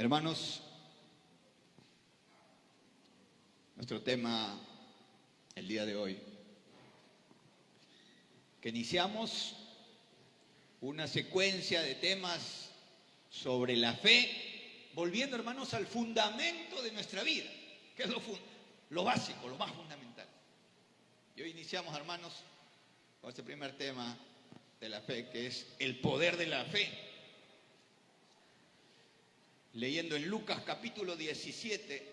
Hermanos, nuestro tema el día de hoy, que iniciamos una secuencia de temas sobre la fe, volviendo, hermanos, al fundamento de nuestra vida, que es lo básico, lo más fundamental. Y hoy iniciamos, hermanos, con este primer tema de la fe, que es el poder de la fe. Leyendo en Lucas capítulo 17,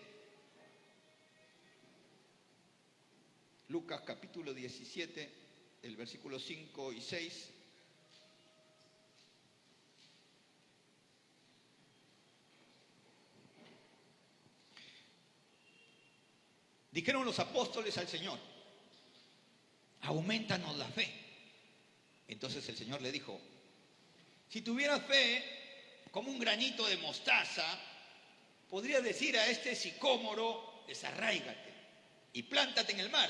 Lucas capítulo 17, el versículo 5 y 6. Dijeron los apóstoles al Señor: aumentanos la fe. Entonces el Señor le dijo: si tuvieras fe como un granito de mostaza, podría decir a este sicómoro: desarráigate y plántate en el mar,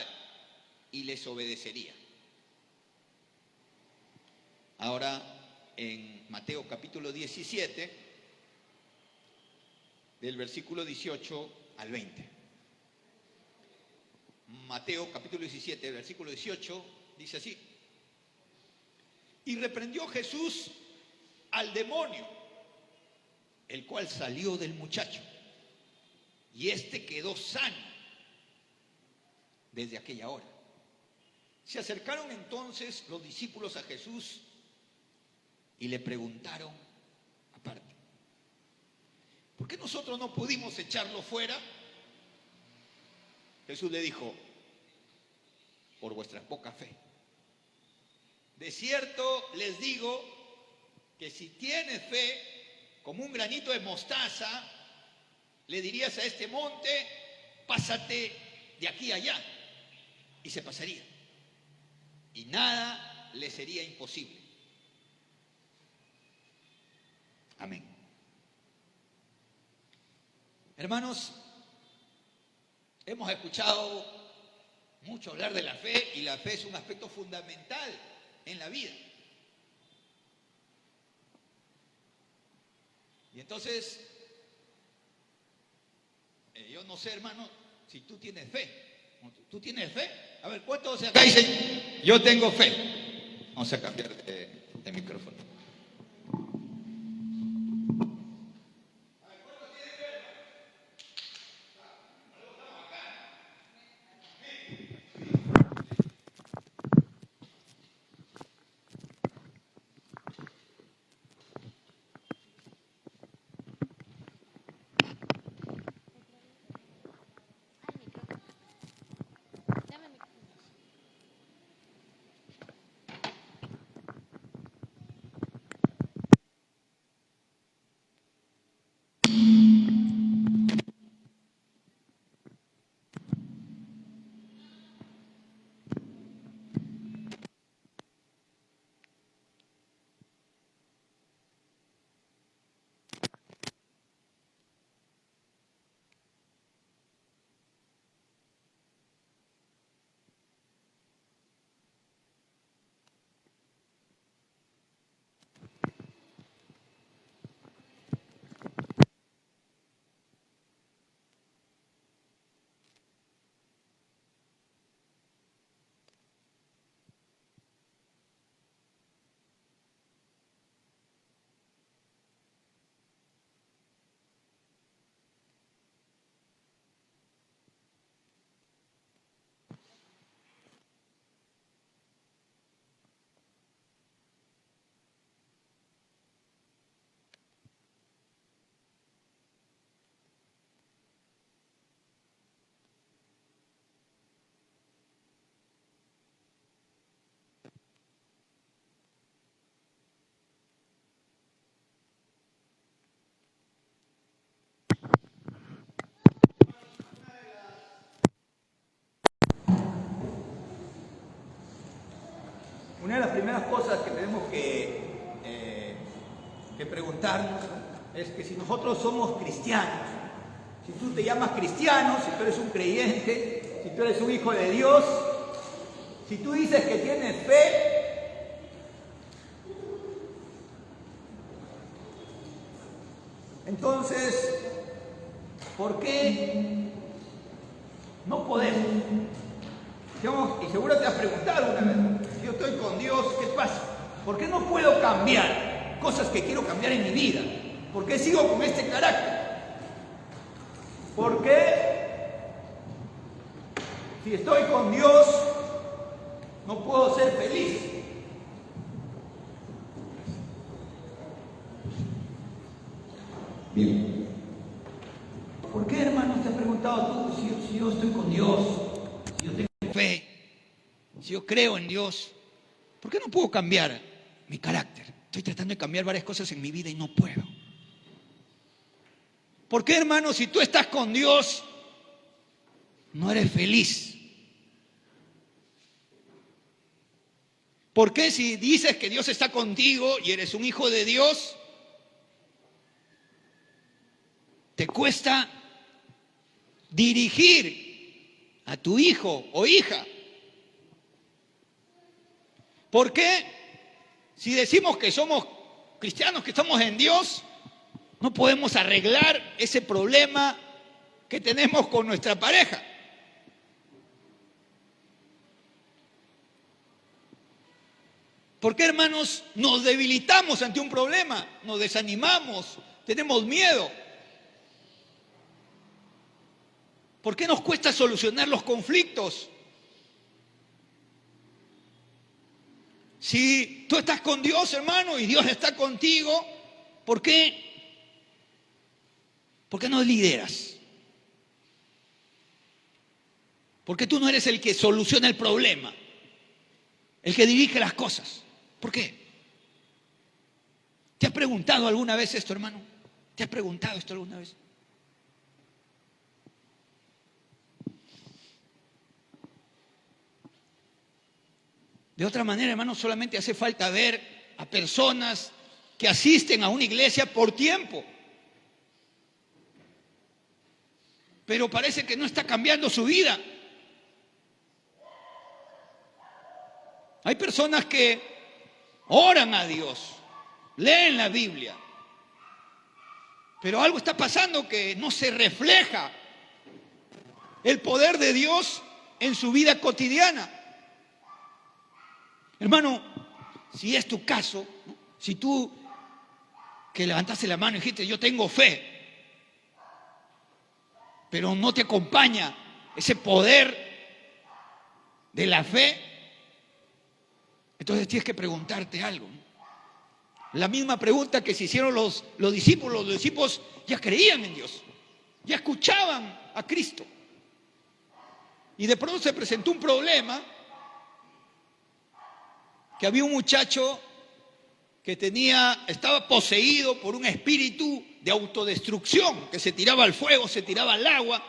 y les obedecería. Ahora, en Mateo capítulo 17, del versículo 18 al 20. Mateo capítulo 17, versículo 18, dice así: y reprendió Jesús al demonio, el cual salió del muchacho, y éste quedó sano desde aquella hora. Se acercaron entonces los discípulos a Jesús y le preguntaron aparte: ¿por qué nosotros no pudimos echarlo fuera? Jesús le dijo: por vuestra poca fe. De cierto les digo que si tienes fe como un granito de mostaza, le dirías a este monte: pásate de aquí a allá, y se pasaría, y nada le sería imposible. Amén. Hermanos, hemos escuchado mucho hablar de la fe, y la fe es un aspecto fundamental en la vida. Y entonces, yo no sé, hermano, si tú tienes fe. ¿Tú tienes fe? A ver, ¿cuántos acá dicen: yo tengo fe? Vamos a cambiar de micrófono. Una de las primeras cosas que tenemos que preguntarnos es que si nosotros somos cristianos, si tú te llamas cristiano, si tú eres un creyente, si tú eres un hijo de Dios, si tú dices que tienes fe, Entonces, ¿por qué no podemos? Y seguro te has preguntado una vez, si yo estoy con Dios, ¿qué pasa? ¿Por qué no puedo cambiar cosas que quiero cambiar en mi vida? ¿Por qué sigo con este carácter? ¿Por qué si estoy con Dios no puedo ser feliz? Bien. ¿Por qué, hermanos, te has preguntado tú si yo estoy con Dios, si yo tengo fe, si yo creo en Dios? ¿Por qué no puedo cambiar mi carácter? Estoy tratando de cambiar varias cosas en mi vida y no puedo. ¿Por qué, hermanos, si tú estás con Dios, no eres feliz? ¿Por qué si dices que Dios está contigo y eres un hijo de Dios, te cuesta dirigir a tu hijo o hija? ¿Por qué si decimos que somos cristianos, que estamos en Dios, no podemos arreglar ese problema que tenemos con nuestra pareja? ¿Por qué, hermanos, nos debilitamos ante un problema? Nos desanimamos, tenemos miedo. ¿Por qué nos cuesta solucionar los conflictos? Si tú estás con Dios, hermano, y Dios está contigo, ¿por qué no lideras? ¿Por qué tú no eres el que soluciona el problema? El que dirige las cosas. ¿Por qué? ¿Te has preguntado alguna vez esto, hermano? ¿Te has preguntado esto alguna vez? De otra manera, hermano, solamente hace falta ver a personas que asisten a una iglesia por tiempo, pero parece que no está cambiando su vida. Hay personas que oran a Dios, leen la Biblia, pero algo está pasando que no se refleja el poder de Dios en su vida cotidiana. Hermano, si es tu caso, ¿no? Si tú que levantaste la mano y dijiste, yo tengo fe, pero no te acompaña ese poder de la fe, entonces tienes que preguntarte algo. La misma pregunta que se hicieron los discípulos. Los discípulos ya creían en Dios, ya escuchaban a Cristo. Y de pronto se presentó un problema, que había un muchacho que estaba poseído por un espíritu de autodestrucción, que se tiraba al fuego, se tiraba al agua.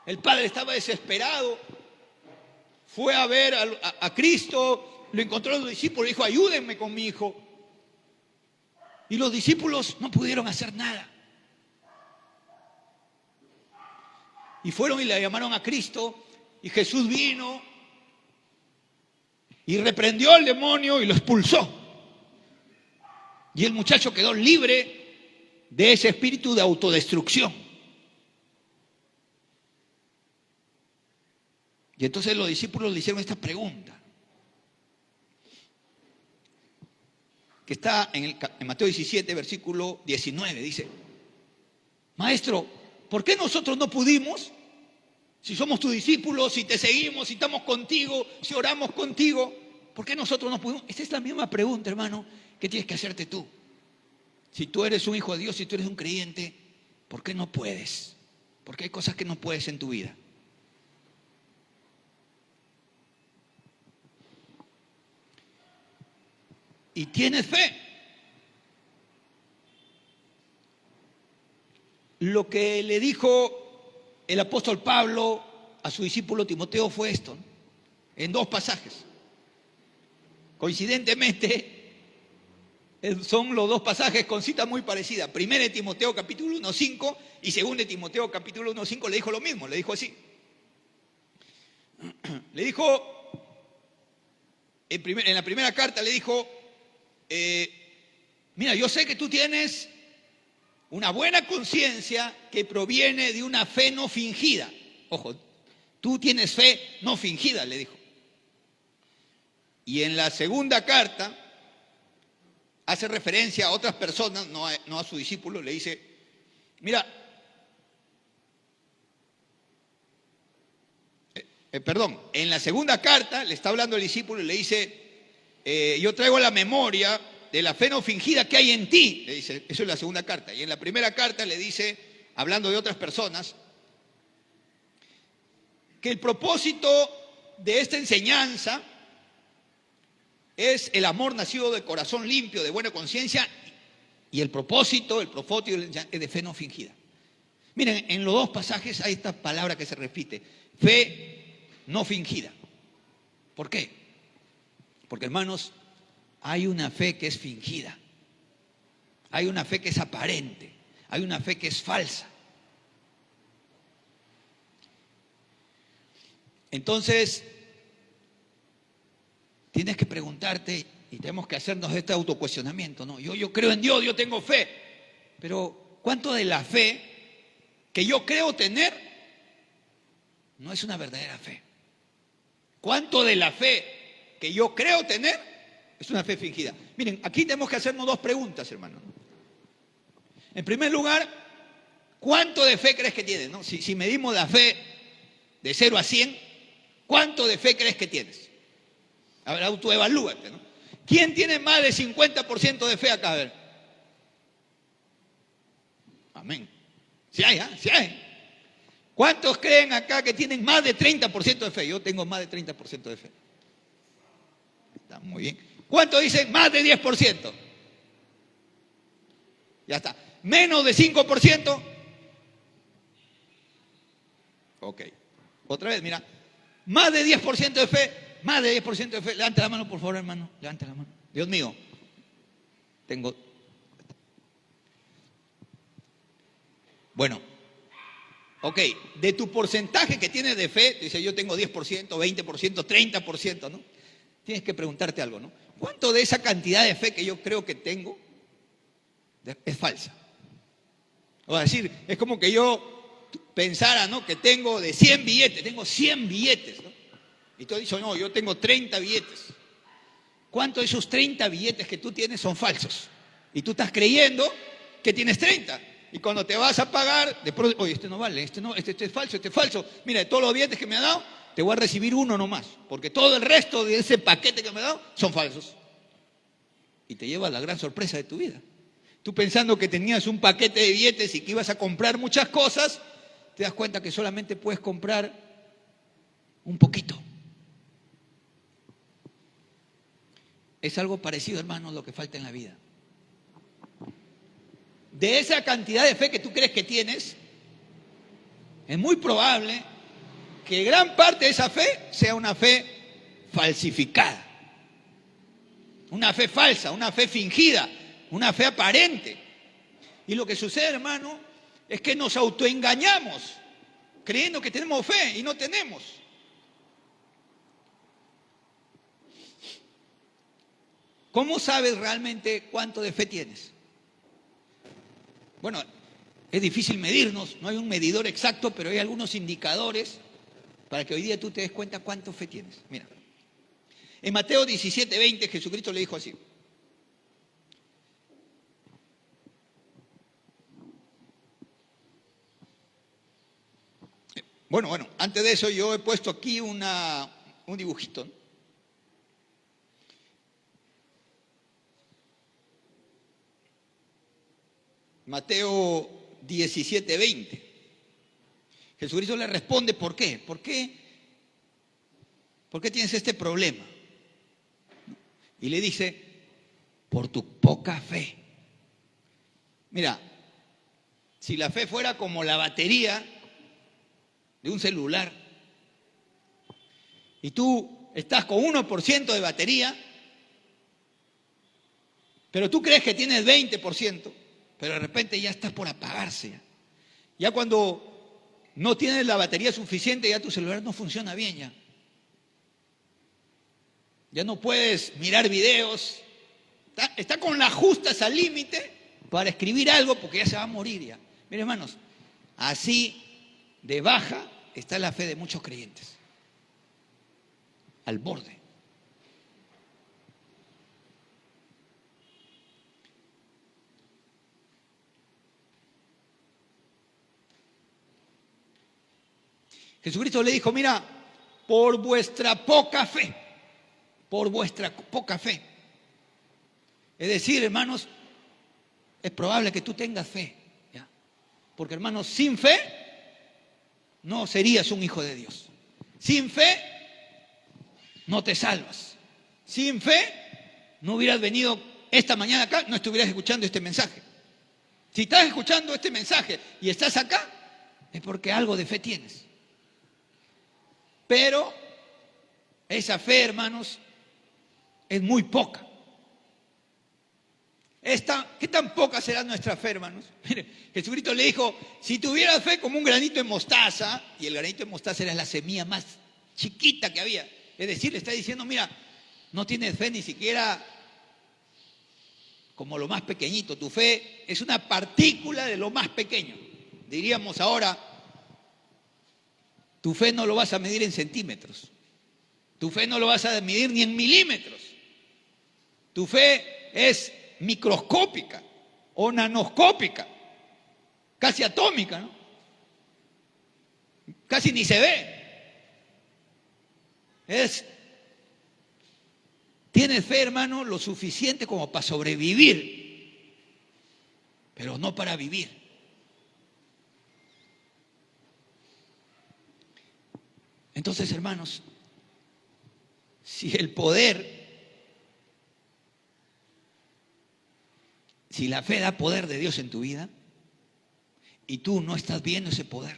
El padre estaba desesperado, fue a ver a Cristo, lo encontró a los discípulos y dijo, ayúdenme con mi hijo. Y los discípulos no pudieron hacer nada. Y fueron y le llamaron a Cristo, y Jesús vino y reprendió al demonio y lo expulsó. Y el muchacho quedó libre de ese espíritu de autodestrucción. Y entonces los discípulos le hicieron esta pregunta, que está en Mateo 17, versículo 19. Dice, Maestro, ¿por qué nosotros no pudimos? Si somos tus discípulos, si te seguimos, si estamos contigo, si oramos contigo, ¿por qué nosotros no pudimos? Esta es la misma pregunta, hermano, que tienes que hacerte tú. Si tú eres un hijo de Dios, si tú eres un creyente, ¿por qué no puedes? Porque hay cosas que no puedes en tu vida. Y tienes fe. Lo que le dijo el apóstol Pablo a su discípulo Timoteo fue esto, ¿no? En dos pasajes. Coincidentemente, son los dos pasajes con cita muy parecida. Primero de Timoteo capítulo 1:5 y segundo de Timoteo capítulo 1:5 le dijo lo mismo, le dijo así. Le dijo, en la primera carta le dijo, mira, yo sé que tú tienes Una buena conciencia que proviene de una fe no fingida. Ojo, tú tienes fe no fingida, le dijo. Y en la segunda carta hace referencia a otras personas, no a su discípulo, le dice, mira, en la segunda carta le está hablando al discípulo y le dice, yo traigo la memoria de la fe no fingida que hay en ti, le dice, eso es la segunda carta. Y en la primera carta le dice, hablando de otras personas, que el propósito de esta enseñanza es el amor nacido de corazón limpio, de buena conciencia, y el propósito es de fe no fingida. Miren, en los dos pasajes hay esta palabra que se repite, fe no fingida. ¿Por qué? Porque, hermanos, hay una fe que es fingida, hay una fe que es aparente, hay una fe que es falsa. Entonces, tienes que preguntarte y tenemos que hacernos este autocuestionamiento, ¿no? Yo creo en Dios, yo tengo fe, pero ¿cuánto de la fe que yo creo tener no es una verdadera fe? ¿Cuánto de la fe que yo creo tener es una fe fingida? Miren, aquí tenemos que hacernos dos preguntas, hermanos. En primer lugar, ¿cuánto de fe crees que tienes? ¿No? Si medimos la fe de 0 a 100, ¿cuánto de fe crees que tienes? A ver, autoevalúate, ¿no? ¿Quién tiene más de 50% de fe acá? A ver. Amén. Si hay, ¿eh? Si hay. ¿Cuántos creen acá que tienen más de 30% de fe? Yo tengo más de 30% de fe. Está muy bien. ¿Cuántos dicen más de 10%? Ya está. ¿Menos de 5%? Ok. Otra vez, mira. Más de 10% de fe. Más de 10% de fe. Levanta la mano, por favor, hermano. Levanta la mano. Dios mío. Tengo. Bueno. Ok. De tu porcentaje que tienes de fe, dice yo tengo 10%, 20%, 30%, ¿no? Tienes que preguntarte algo, ¿no? ¿Cuánto de esa cantidad de fe que yo creo que tengo es falsa? O decir, es como que yo pensara, ¿no? Que tengo de 100 billetes, tengo 100 billetes, ¿no? Y tú dices, no, yo tengo 30 billetes. ¿Cuántos de esos 30 billetes que tú tienes son falsos? Y tú estás creyendo que tienes 30. Y cuando te vas a pagar, de pronto, oye, este no vale, este no, este es falso, este es falso. Mira, de todos los billetes que me ha dado, te voy a recibir uno nomás. Porque todo el resto de ese paquete que me ha dado son falsos. Y te lleva la gran sorpresa de tu vida. Tú pensando que tenías un paquete de billetes y que ibas a comprar muchas cosas, te das cuenta que solamente puedes comprar un poquito. Es algo parecido, hermano, lo que falta en la vida. De esa cantidad de fe que tú crees que tienes, es muy probable que gran parte de esa fe sea una fe falsificada. Una fe falsa, una fe fingida, una fe aparente. Y lo que sucede, hermano, es que nos autoengañamos creyendo que tenemos fe y no tenemos. ¿Cómo sabes realmente cuánto de fe tienes? Bueno, es difícil medirnos, no hay un medidor exacto, pero hay algunos indicadores para que hoy día tú te des cuenta cuánto fe tienes. Mira, en Mateo 17:20 Jesucristo le dijo así. Bueno, antes de eso yo he puesto aquí un dibujito, ¿no? Mateo 17:20. Jesucristo le responde, ¿por qué? ¿Por qué tienes este problema? Y le dice, por tu poca fe. Mira, si la fe fuera como la batería de un celular y tú estás con 1% de batería, pero tú crees que tienes 20%, pero de repente ya estás por apagarse. Ya cuando no tienes la batería suficiente, ya tu celular no funciona bien ya. Ya no puedes mirar videos. Está con las justas al límite para escribir algo porque ya se va a morir ya. Miren, hermanos, así de baja está la fe de muchos creyentes. Al borde. Jesucristo le dijo, mira, por vuestra poca fe, es decir, hermanos, es probable que tú tengas fe, ¿ya? Porque, hermanos, sin fe no serías un hijo de Dios. Sin fe no te salvas. Sin fe no hubieras venido esta mañana acá, no estuvieras escuchando este mensaje. Si estás escuchando este mensaje y estás acá, es porque algo de fe tienes. Pero esa fe, hermanos, es muy poca. ¿Qué tan poca será nuestra fe, hermanos? Mire, Jesucristo le dijo, si tuvieras fe como un granito de mostaza, y el granito de mostaza era la semilla más chiquita que había. Es decir, le está diciendo, mira, no tienes fe ni siquiera como lo más pequeñito. Tu fe es una partícula de lo más pequeño. Diríamos ahora, tu fe no lo vas a medir en centímetros. Tu fe no lo vas a medir ni en milímetros. Tu fe es microscópica o nanoscópica, casi atómica, ¿no? Casi ni se ve. Tienes fe, hermano, lo suficiente como para sobrevivir, pero no para vivir. Entonces, hermanos, si la fe da poder de Dios en tu vida y tú no estás viendo ese poder,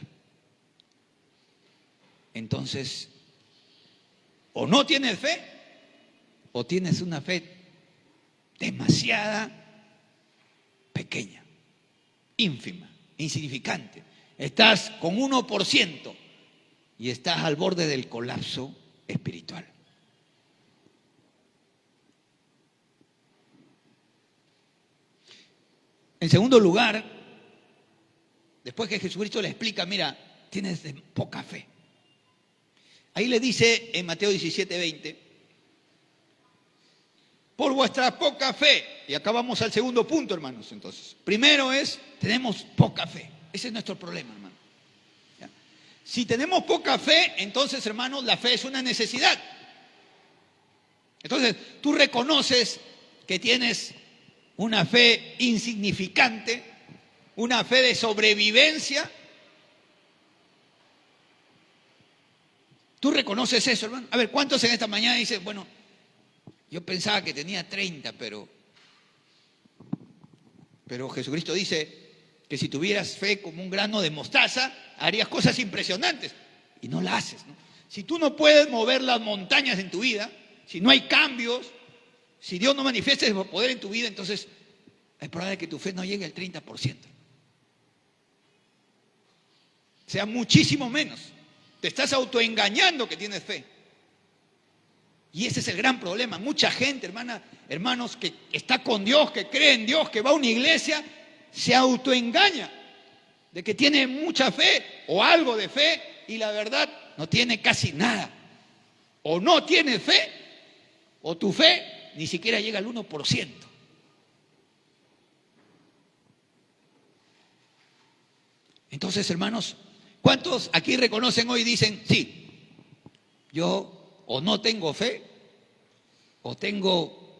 entonces o no tienes fe o tienes una fe demasiada pequeña, ínfima, insignificante. Estás con 1% y estás al borde del colapso espiritual. En segundo lugar, después que Jesucristo le explica, mira, tienes poca fe. Ahí le dice en Mateo 17:20, por vuestra poca fe, y acá vamos al segundo punto, hermanos, entonces. Primero tenemos poca fe. Ese es nuestro problema, hermano. ¿Ya? Si tenemos poca fe, entonces, hermanos, la fe es una necesidad. Entonces, tú reconoces que tienes una fe insignificante, una fe de sobrevivencia. ¿Tú reconoces eso, hermano? A ver, ¿cuántos en esta mañana dicen, bueno, yo pensaba que tenía 30, pero Jesucristo dice que si tuvieras fe como un grano de mostaza, harías cosas impresionantes, y no la haces, ¿no? Si tú no puedes mover las montañas en tu vida, si no hay cambios, si Dios no manifiesta ese poder en tu vida, entonces es probable que tu fe no llegue al 30%. Sea muchísimo menos. Te estás autoengañando que tienes fe. Y ese es el gran problema. Mucha gente, hermanos, que está con Dios, que cree en Dios, que va a una iglesia, se autoengaña de que tiene mucha fe o algo de fe y la verdad no tiene casi nada. O no tiene fe o tu fe ni siquiera llega al 1%. Entonces, hermanos, ¿cuántos aquí reconocen hoy y dicen, sí, yo o no tengo fe o tengo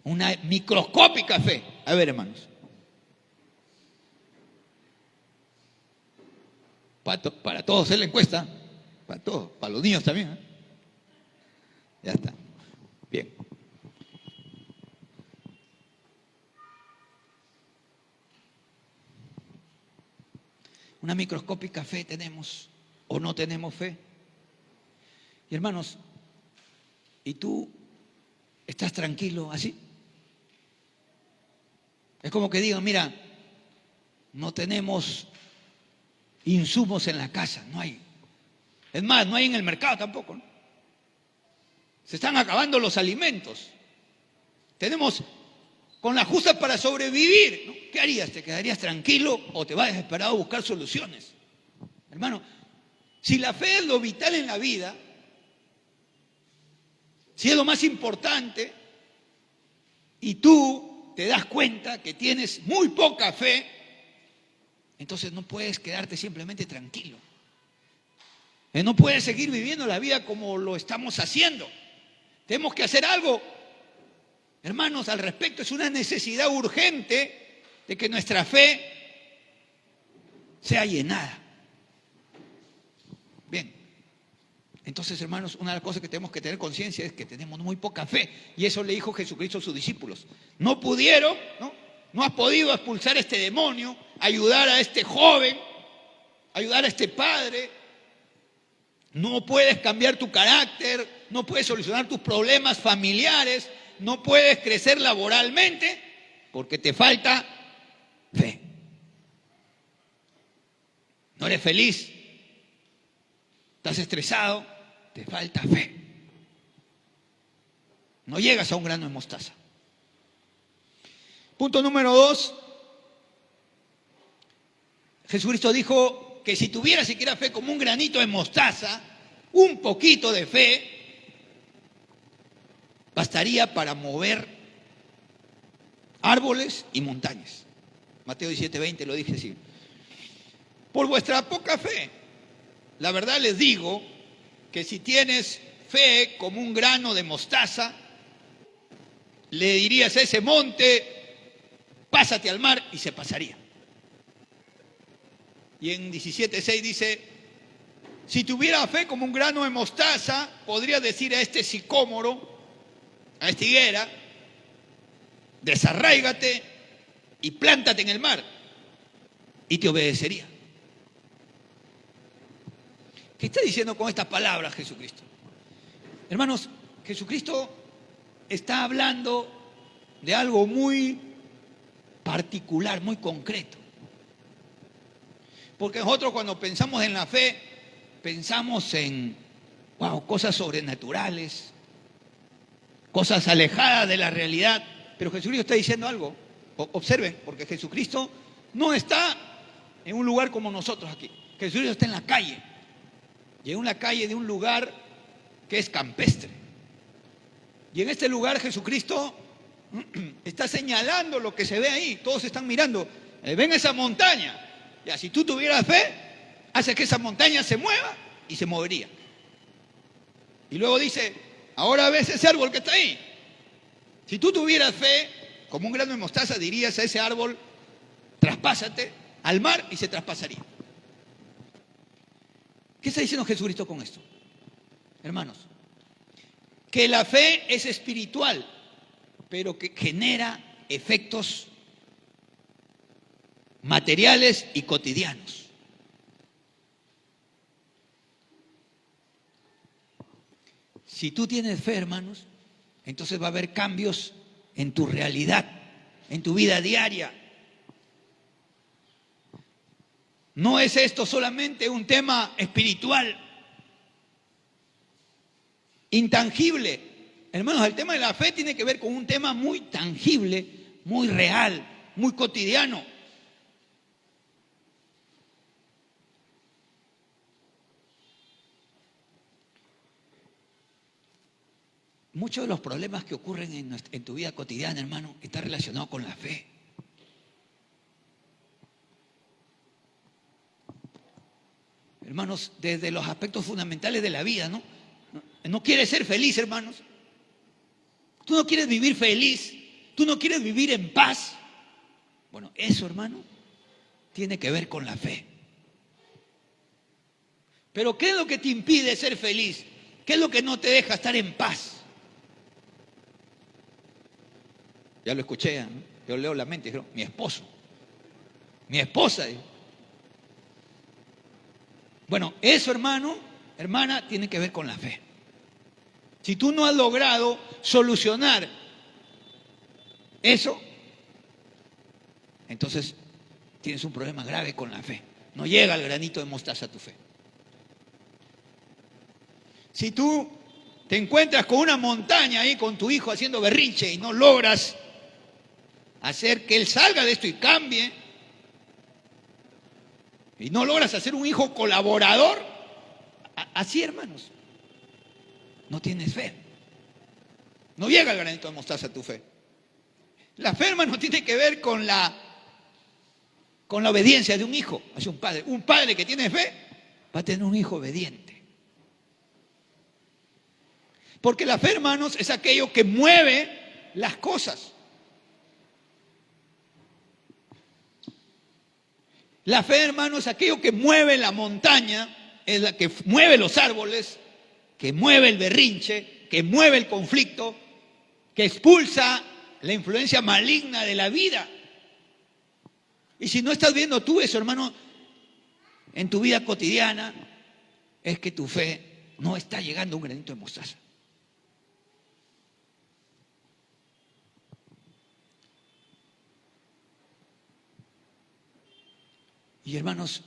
una microscópica fe? A ver, hermanos. Para todos es la encuesta, para todos, para los niños también, ¿eh? Ya está. Bien. Una microscópica fe tenemos o no tenemos fe. Y hermanos, ¿y tú estás tranquilo así? Es como que digan, mira, no tenemos insumos en la casa, no hay. Es más, no hay en el mercado tampoco, ¿no? Se están acabando los alimentos. Tenemos con la justa para sobrevivir, ¿no? ¿Qué harías? ¿Te quedarías tranquilo o te vas desesperado a buscar soluciones? Hermano, si la fe es lo vital en la vida, si es lo más importante, y tú te das cuenta que tienes muy poca fe, entonces no puedes quedarte simplemente tranquilo. No puedes seguir viviendo la vida como lo estamos haciendo. Tenemos que hacer algo, hermanos, al respecto. Es una necesidad urgente de que nuestra fe sea llenada. Bien, entonces, hermanos, una de las cosas que tenemos que tener conciencia es que tenemos muy poca fe. Y eso le dijo Jesucristo a sus discípulos. No pudieron, no has podido expulsar a este demonio, ayudar a este joven, ayudar a este padre. No puedes cambiar tu carácter, no puedes solucionar tus problemas familiares, no puedes crecer laboralmente porque te falta fe. No eres feliz, estás estresado, te falta fe. No llegas a un grano de mostaza. Punto número 2. Jesucristo dijo que si tuviera siquiera fe como un granito de mostaza, un poquito de fe, bastaría para mover árboles y montañas. Mateo 17:20 lo dije así. Por vuestra poca fe, la verdad les digo que si tienes fe como un grano de mostaza, le dirías a ese monte, pásate al mar, y se pasaría. Y en 17:6 dice, si tuviera fe como un grano de mostaza, podría decir a este sicómoro, a esta higuera, desarráigate y plántate en el mar, y te obedecería. ¿Qué está diciendo con estas palabras Jesucristo? Hermanos, Jesucristo está hablando de algo muy particular, muy concreto. Porque nosotros cuando pensamos en la fe, pensamos en cosas sobrenaturales, cosas alejadas de la realidad. Pero Jesucristo está diciendo algo. Observen, porque Jesucristo no está en un lugar como nosotros aquí. Jesucristo está en la calle. Y en una calle de un lugar que es campestre. Y en este lugar Jesucristo está señalando lo que se ve ahí. Todos están mirando. Ven esa montaña. Ya, si tú tuvieras fe, hace que esa montaña se mueva y se movería. Y luego dice, ahora ves ese árbol que está ahí. Si tú tuvieras fe, como un grano de mostaza, dirías a ese árbol, traspásate al mar y se traspasaría. ¿Qué está diciendo Jesucristo con esto? Hermanos, que la fe es espiritual, pero que genera efectos materiales y cotidianos. Si tú tienes fe, hermanos, entonces va a haber cambios en tu realidad, en tu vida diaria. No es esto solamente un tema espiritual, intangible. Hermanos, el tema de la fe tiene que ver con un tema muy tangible, muy real, muy cotidiano. Muchos de los problemas que ocurren en tu vida cotidiana, hermano, están relacionados con la fe. Hermanos, desde los aspectos fundamentales de la vida, ¿no? No quieres ser feliz, hermanos. Tú no quieres vivir feliz. Tú no quieres vivir en paz. Bueno, eso, hermano, tiene que ver con la fe. Pero ¿qué es lo que te impide ser feliz? ¿Qué es lo que no te deja estar en paz? Ya lo escuché, ¿no? Yo leo la mente, dijeron, mi esposo, mi esposa. Bueno, eso, hermano, hermana, tiene que ver con la fe. Si tú no has logrado solucionar eso, entonces tienes un problema grave con la fe. No llega al granito de mostaza tu fe. Si tú te encuentras con una montaña ahí con tu hijo haciendo berrinche y no logras hacer que él salga de esto y cambie, y no logras hacer un hijo colaborador, así, hermanos, no tienes fe. No llega el granito de mostaza a tu fe. La fe, hermano, tiene que ver con la obediencia de un hijo hacia un padre. Un padre que tiene fe va a tener un hijo obediente. Porque la fe, hermanos, es aquello que mueve las cosas. La fe, hermanos, es aquello que mueve la montaña, es la que mueve los árboles, que mueve el berrinche, que mueve el conflicto, que expulsa la influencia maligna de la vida. Y si no estás viendo tú eso, hermano, en tu vida cotidiana, es que tu fe no está llegando a un granito de mostaza. Y hermanos,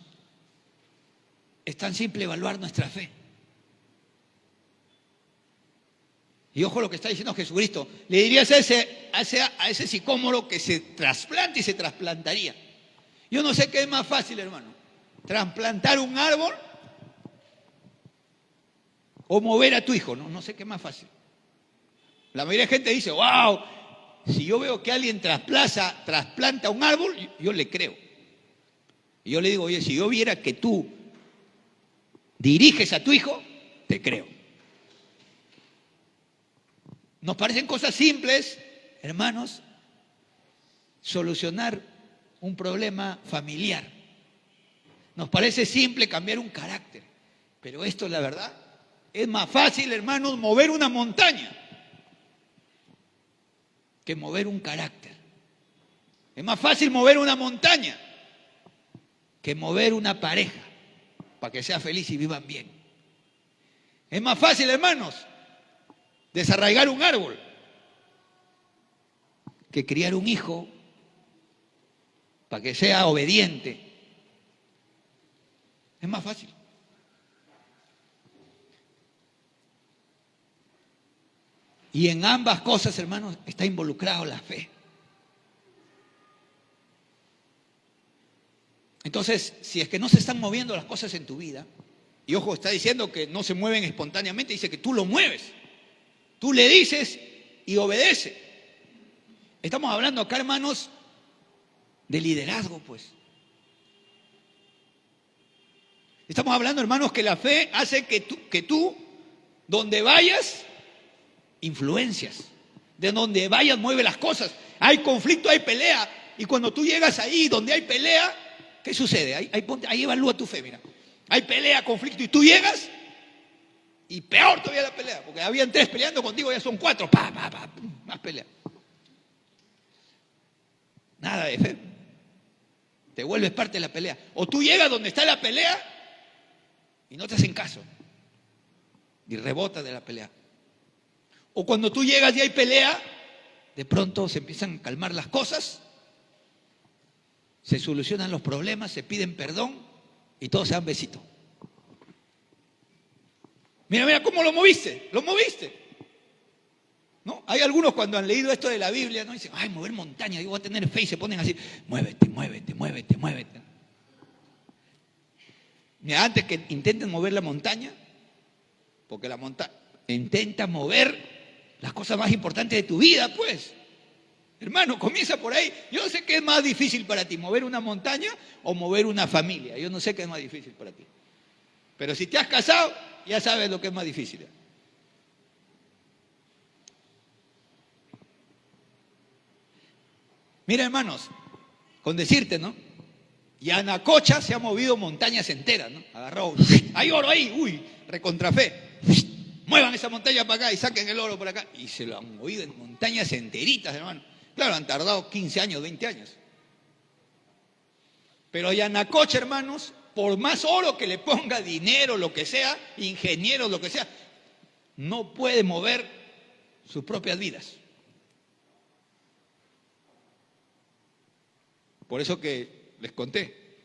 es tan simple evaluar nuestra fe. Y ojo lo que está diciendo Jesucristo. Le dirías a ese sicómoro que se trasplante y se trasplantaría. Yo no sé qué es más fácil, hermano. Trasplantar un árbol o mover a tu hijo. No sé qué es más fácil. La mayoría de gente dice, wow, si yo veo que alguien trasplanta un árbol, yo le creo. Y yo le digo, oye, si yo viera que tú diriges a tu hijo, te creo. Nos parecen cosas simples, hermanos, solucionar un problema familiar. Nos parece simple cambiar un carácter. Pero esto, la verdad, es más fácil, hermanos, mover una montaña que mover un carácter. Es más fácil mover una montaña que mover una pareja para que sea feliz y vivan bien. Es más fácil, hermanos, desarraigar un árbol que criar un hijo para que sea obediente. Es más fácil. Y en ambas cosas, hermanos, está involucrado la fe. Entonces, si es que no se están moviendo las cosas en tu vida, y ojo, está diciendo que no se mueven espontáneamente, dice que tú lo mueves. Tú le dices y obedece. Estamos hablando acá, hermanos, de liderazgo, pues. Estamos hablando, hermanos, que la fe hace que tú donde vayas, influencias. De donde vayas, mueve las cosas. Hay conflicto, hay pelea. Y cuando tú llegas ahí donde hay pelea, ¿qué sucede? Ahí evalúa tu fe, mira. Hay pelea, conflicto, y tú llegas, y peor todavía la pelea, porque habían 3 peleando contigo, ya son 4, más pelea. Nada de fe. Te vuelves parte de la pelea. O tú llegas donde está la pelea y no te hacen caso. Y rebotas de la pelea. O cuando tú llegas y hay pelea, de pronto se empiezan a calmar las cosas, se solucionan los problemas, se piden perdón y todos se dan besitos. Mira, ¿cómo lo moviste? Lo moviste. ¿No? Hay algunos cuando han leído esto de la Biblia, ¿no? Dicen, ay, mover montaña, yo voy a tener fe, y se ponen así, muévete, muévete, muévete, muévete. Mira, antes que intenten mover la montaña, porque la montaña intenta mover las cosas más importantes de tu vida, pues. Hermano, comienza por ahí. Yo no sé qué es más difícil para ti, mover una montaña o mover una familia. Yo no sé qué es más difícil para ti. Pero si te has casado, ya sabes lo que es más difícil. Mira, hermanos, con decirte, ¿no? Y Anacocha se ha movido montañas enteras, ¿no? Agarró, hay oro ahí, uy, recontrafé. Muevan esa montaña para acá y saquen el oro por acá. Y se lo han movido en montañas enteritas, hermano. Claro, han tardado 15 años, 20 años. Pero Yanacocha, hermanos, por más oro que le ponga, dinero, lo que sea, ingenieros, lo que sea, no puede mover sus propias vidas. Por eso que les conté.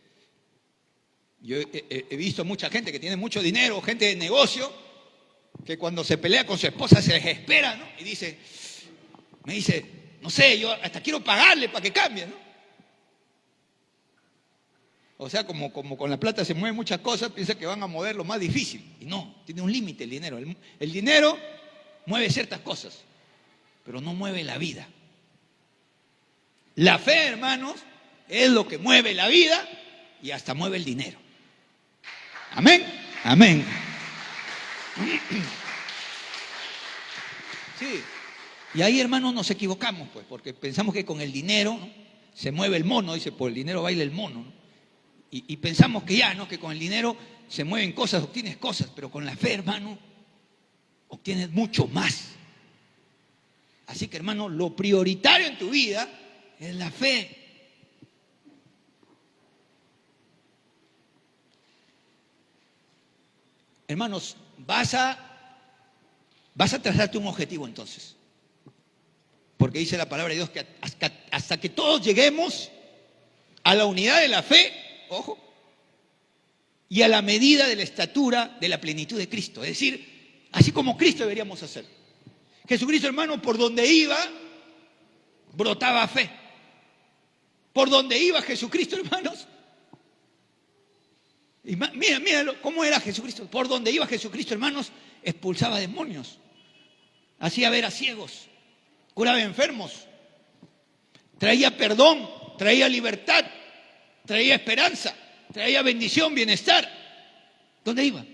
Yo he visto mucha gente que tiene mucho dinero, gente de negocio, que cuando se pelea con su esposa se desespera, ¿no? Y me dice, no sé, yo hasta quiero pagarle para que cambie, ¿no? O sea, como con la plata se mueven muchas cosas, piensa que van a mover lo más difícil. Y no, tiene un límite el dinero. El dinero mueve ciertas cosas, pero no mueve la vida. La fe, hermanos, es lo que mueve la vida y hasta mueve el dinero. Amén. Amén. Sí. Y ahí, hermanos, nos equivocamos, pues, porque pensamos que con el dinero, ¿no?, se mueve el mono, dice, por el dinero baila el mono, ¿no? Y pensamos que ya, ¿no?, que con el dinero se mueven cosas, obtienes cosas, pero con la fe, hermano, obtienes mucho más. Así que, hermano, lo prioritario en tu vida es la fe. Hermanos, vas a trazarte un objetivo entonces. Porque dice la palabra de Dios que hasta que todos lleguemos a la unidad de la fe, ojo, y a la medida de la estatura de la plenitud de Cristo. Es decir, así como Cristo deberíamos hacer. Jesucristo, hermano, por donde iba, brotaba fe. Por donde iba Jesucristo, hermanos. Y mira cómo era Jesucristo. Por donde iba Jesucristo, hermanos, expulsaba demonios. Hacía ver a ciegos. Curaba enfermos. Traía perdón. Traía libertad. Traía esperanza. Traía bendición, bienestar. ¿Dónde iba?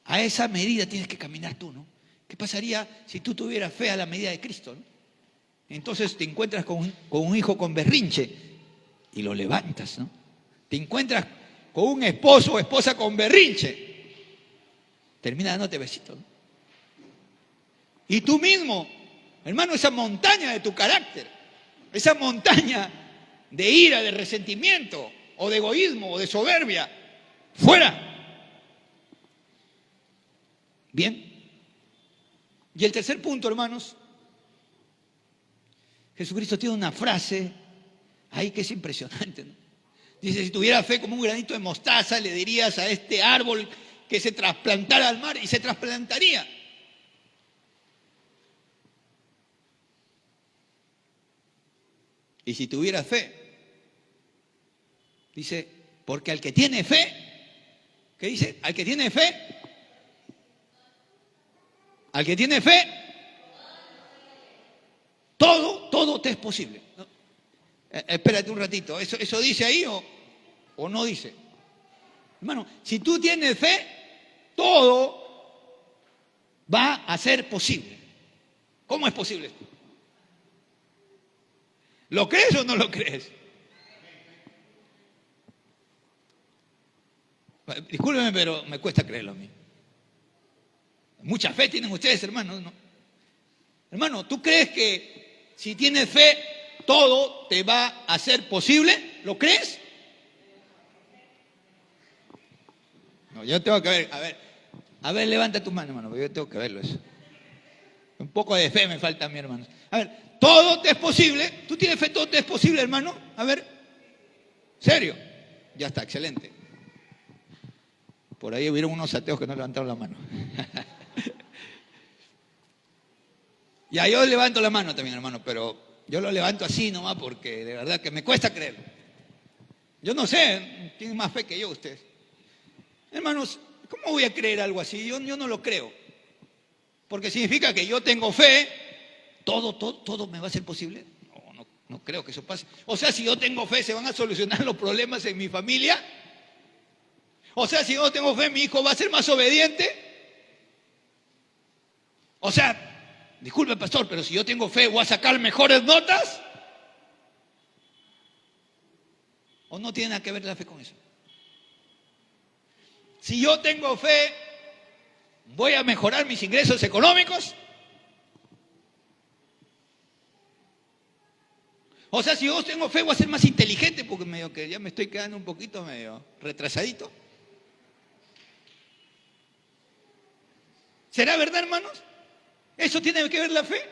A esa medida tienes que caminar tú, ¿no? ¿Qué pasaría si tú tuvieras fe a la medida de Cristo, ¿no? Entonces te encuentras con un hijo con berrinche y lo levantas, ¿no? Te encuentras con un esposo o esposa con berrinche, termina dándote besitos, ¿no? Y tú mismo, hermano, esa montaña de tu carácter, esa montaña de ira, de resentimiento, o de egoísmo, o de soberbia, fuera. Bien. Y el tercer punto, hermanos, Jesucristo tiene una frase ahí que es impresionante, ¿no? Dice, si tuviera fe como un granito de mostaza, le dirías a este árbol que se trasplantara al mar y se trasplantaría. Y si tuviera fe, dice, porque al que tiene fe, ¿qué dice? Al que tiene fe, todo te es posible, ¿no? Espérate un ratito, ¿eso dice ahí o no dice? Hermano, si tú tienes fe, todo va a ser posible. ¿Cómo es posible esto? ¿Lo crees o no lo crees? Discúlpeme, pero me cuesta creerlo a mí. Mucha fe tienen ustedes, hermanos, ¿no? Hermano, ¿tú crees que si tienes fe, todo te va a ser posible? ¿Lo crees? No, yo tengo que ver, a ver, levanta tu mano, hermano, porque yo tengo que verlo eso. Un poco de fe me falta a mí, hermano. A ver, todo te es posible. ¿Tú tienes fe? ¿Todo te es posible, hermano? A ver. ¿Serio? Ya está, excelente. Por ahí hubieron unos ateos que no levantaron la mano. Ya, yo levanto la mano también, hermano, pero yo lo levanto así nomás porque de verdad que me cuesta creerlo. Yo no sé, tienen más fe que yo ustedes. Hermanos, ¿cómo voy a creer algo así? Yo no lo creo. Porque significa que yo tengo fe, todo me va a ser posible. No creo que eso pase. O sea, si yo tengo fe, ¿se van a solucionar los problemas en mi familia? O sea, si yo tengo fe, ¿mi hijo va a ser más obediente? O sea, disculpe, pastor, pero si yo tengo fe, ¿voy a sacar mejores notas? ¿O no tiene nada que ver la fe con eso? Si yo tengo fe, ¿voy a mejorar mis ingresos económicos? O sea, si yo tengo fe, voy a ser más inteligente porque medio que ya me estoy quedando un poquito medio retrasadito. ¿Será verdad, hermanos? ¿Eso tiene que ver la fe?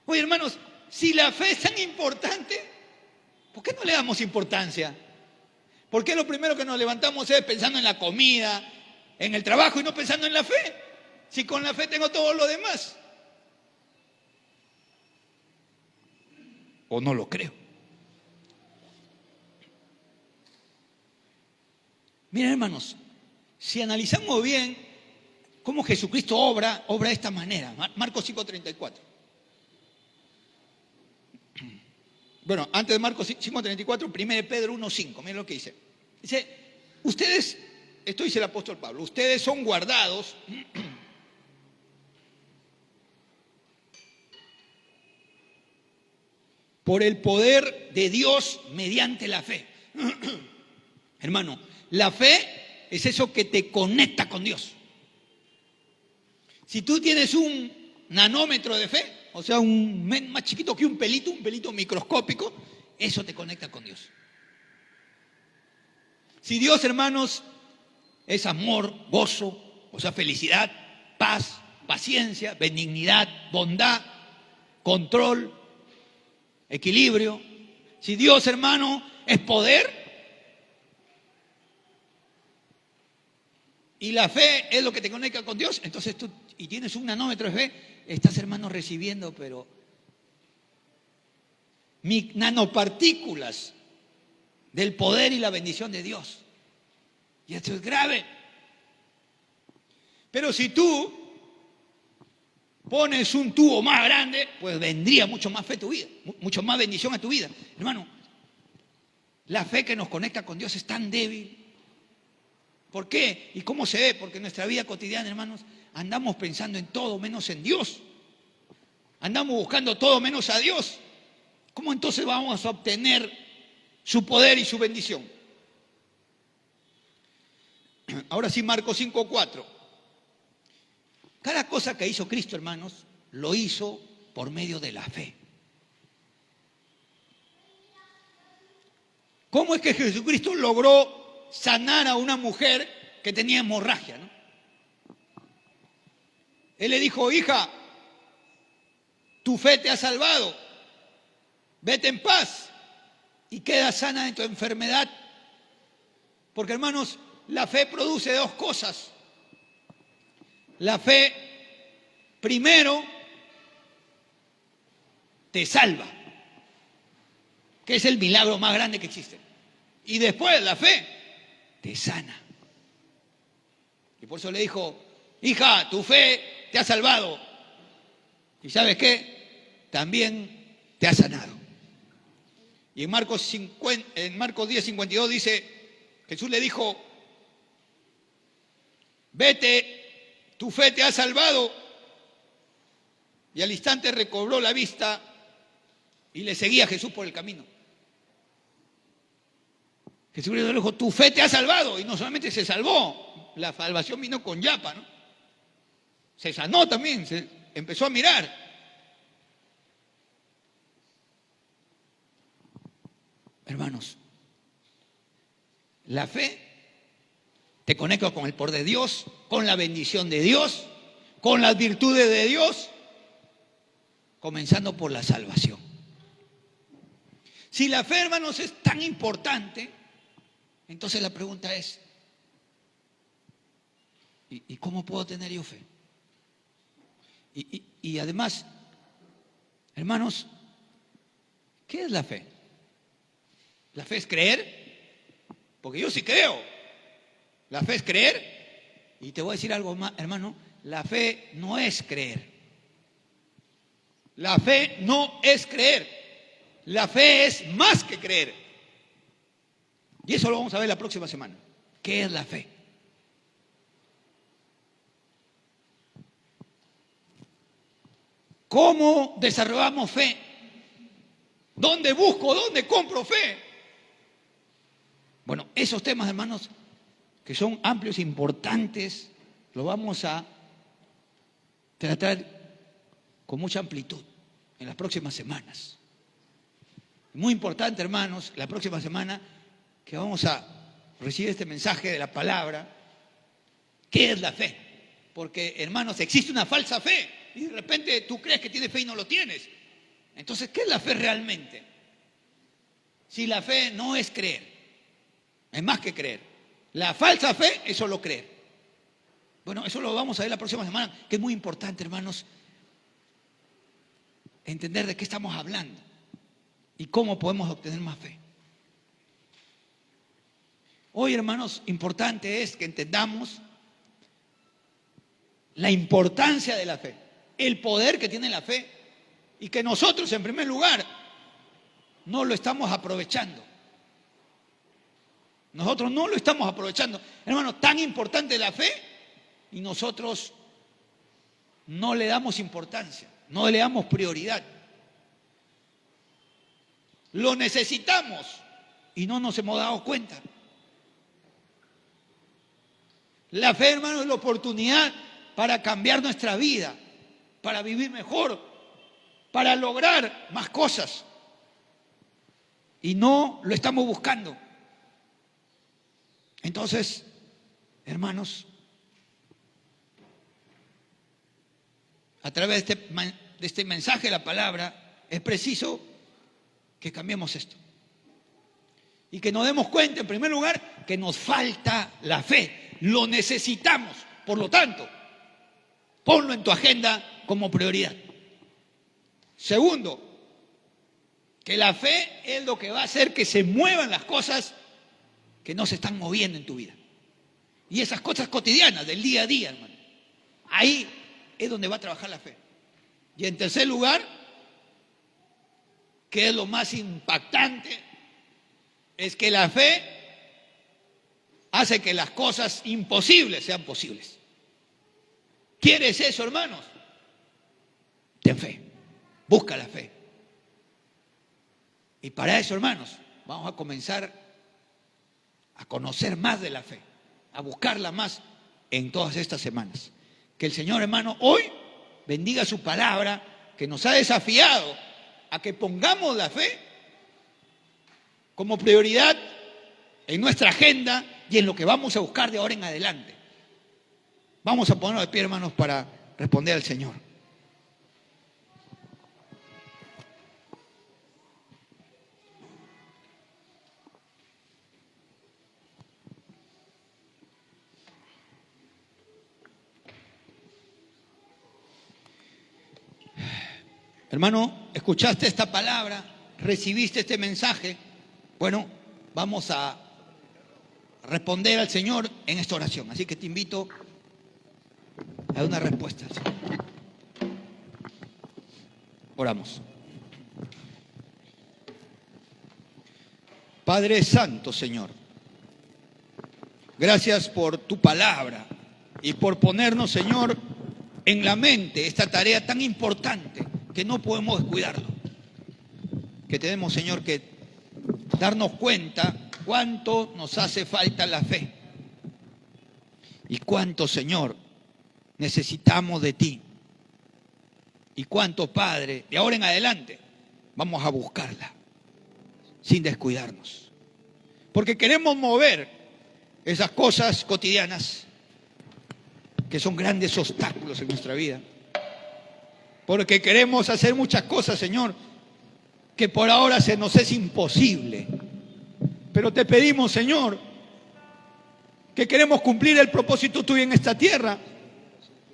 Oye, hermanos, si la fe es tan importante, ¿por qué no le damos importancia? ¿Por qué lo primero que nos levantamos es pensando en la comida, en el trabajo y no pensando en la fe? Si con la fe tengo todo lo demás. o no lo creo. Miren, hermanos, si analizamos bien cómo Jesucristo obra de esta manera. Marcos 5:34. Bueno, antes de Marcos 5:34, 1 Pedro 1:5. Miren lo que dice. Dice, ustedes, esto dice el apóstol Pablo, ustedes son guardados por el poder de Dios mediante la fe. Hermano, la fe es eso que te conecta con Dios. Si tú tienes un nanómetro de fe, o sea, más chiquito que un pelito microscópico, eso te conecta con Dios. Si Dios, hermanos, es amor, gozo, o sea, felicidad, paz, paciencia, benignidad, bondad, control, equilibrio. Si Dios, hermano, es poder, y la fe es lo que te conecta con Dios, entonces tú, y tienes un nanómetro de fe, estás, hermano, recibiendo, pero nanopartículas del poder y la bendición de Dios. Y esto es grave. Pero si tú pones un tubo más grande, pues vendría mucho más fe a tu vida, mucho más bendición a tu vida. Hermano, la fe que nos conecta con Dios es tan débil. ¿Por qué? ¿Y cómo se ve? Porque en nuestra vida cotidiana, hermanos, andamos pensando en todo menos en Dios. Andamos buscando todo menos a Dios. ¿Cómo entonces vamos a obtener su poder y su bendición? Ahora sí, Marcos 5:4. Cada cosa que hizo Cristo, hermanos, lo hizo por medio de la fe. ¿Cómo es que Jesucristo logró sanar a una mujer que tenía hemorragia, ¿no? Él le dijo, hija, tu fe te ha salvado, vete en paz y queda sana de tu enfermedad. Porque, hermanos, la fe produce dos cosas. La fe, primero, te salva, que es el milagro más grande que existe. Y después, la fe te sana. Y por eso le dijo, hija, tu fe te ha salvado. ¿Y sabes qué? También te ha sanado. Y en Marcos 10:52 dice, Jesús le dijo, vete, tu fe te ha salvado. Y al instante recobró la vista y le seguía a Jesús por el camino. Jesús le dijo, tu fe te ha salvado. Y no solamente se salvó, la salvación vino con yapa, ¿no? Se sanó también, se empezó a mirar. Hermanos, la fe te conecta con el poder de Dios, con la bendición de Dios, con las virtudes de Dios, comenzando por la salvación. Si la fe, hermanos, es tan importante, entonces la pregunta es, ¿y cómo puedo tener yo fe? Y además, hermanos, ¿qué es la fe? ¿La fe es creer? Porque yo sí creo. La fe es creer. Y te voy a decir algo más, hermano, la fe no es creer. La fe no es creer. La fe es más que creer. Y eso lo vamos a ver la próxima semana. ¿Qué es la fe? ¿Cómo desarrollamos fe? ¿Dónde busco? ¿Dónde compro fe? Bueno, esos temas, hermanos, que son amplios e importantes, los vamos a tratar con mucha amplitud en las próximas semanas. Muy importante, hermanos, la próxima semana que vamos a recibir este mensaje de la palabra. ¿Qué es la fe? Porque, hermanos, existe una falsa fe y de repente tú crees que tienes fe y no lo tienes. Entonces, ¿qué es la fe realmente? Si la fe no es creer, es más que creer. La falsa fe es solo creer. Bueno, eso lo vamos a ver la próxima semana, que es muy importante, hermanos, entender de qué estamos hablando. ¿Y cómo podemos obtener más fe? Hoy, hermanos, importante es que entendamos la importancia de la fe, el poder que tiene la fe, y que nosotros, en primer lugar, no lo estamos aprovechando. Nosotros no lo estamos aprovechando. Hermano, tan importante la fe y nosotros no le damos importancia, no le damos prioridad. Lo necesitamos y no nos hemos dado cuenta. La fe, hermano, es la oportunidad para cambiar nuestra vida, para vivir mejor, para lograr más cosas. Y no lo estamos buscando. Entonces, hermanos, a través de este mensaje de la palabra, es preciso que cambiemos esto. Y que nos demos cuenta, en primer lugar, que nos falta la fe. Lo necesitamos. Por lo tanto, ponlo en tu agenda como prioridad. Segundo, que la fe es lo que va a hacer que se muevan las cosas que no se están moviendo en tu vida. Y esas cosas cotidianas del día a día, hermano. Ahí es donde va a trabajar la fe. Y en tercer lugar, que es lo más impactante, es que la fe hace que las cosas imposibles sean posibles. ¿Quieres eso, hermanos? Ten fe, busca la fe. Y para eso, hermanos, vamos a comenzar a conocer más de la fe, a buscarla más en todas estas semanas. Que el Señor, hermano, hoy bendiga su palabra, que nos ha desafiado a que pongamos la fe como prioridad en nuestra agenda y en lo que vamos a buscar de ahora en adelante. Vamos a ponernos de pie, hermanos, para responder al Señor. Hermano, escuchaste esta palabra, recibiste este mensaje. Bueno, vamos a responder al Señor en esta oración. Así que te invito a dar una respuesta al Señor. Oramos. Padre Santo, Señor, gracias por tu palabra y por ponernos, Señor, en la mente esta tarea tan importante que no podemos descuidarlo. Que tenemos, Señor, que darnos cuenta cuánto nos hace falta la fe y cuánto, Señor, necesitamos de ti y cuánto, Padre, de ahora en adelante vamos a buscarla sin descuidarnos, porque queremos mover esas cosas cotidianas que son grandes obstáculos en nuestra vida, porque queremos hacer muchas cosas, Señor, que por ahora se nos es imposible. Pero te pedimos, Señor, que queremos cumplir el propósito tuyo en esta tierra,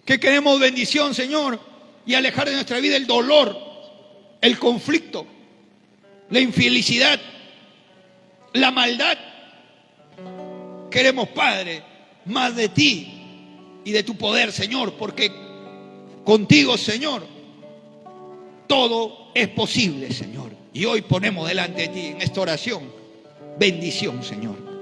que queremos bendición, Señor, y alejar de nuestra vida el dolor, el conflicto, la infelicidad, la maldad. Queremos, Padre, más de ti y de tu poder, Señor, porque contigo, Señor, todo es posible, Señor. Y hoy ponemos delante de ti en esta oración bendición, Señor.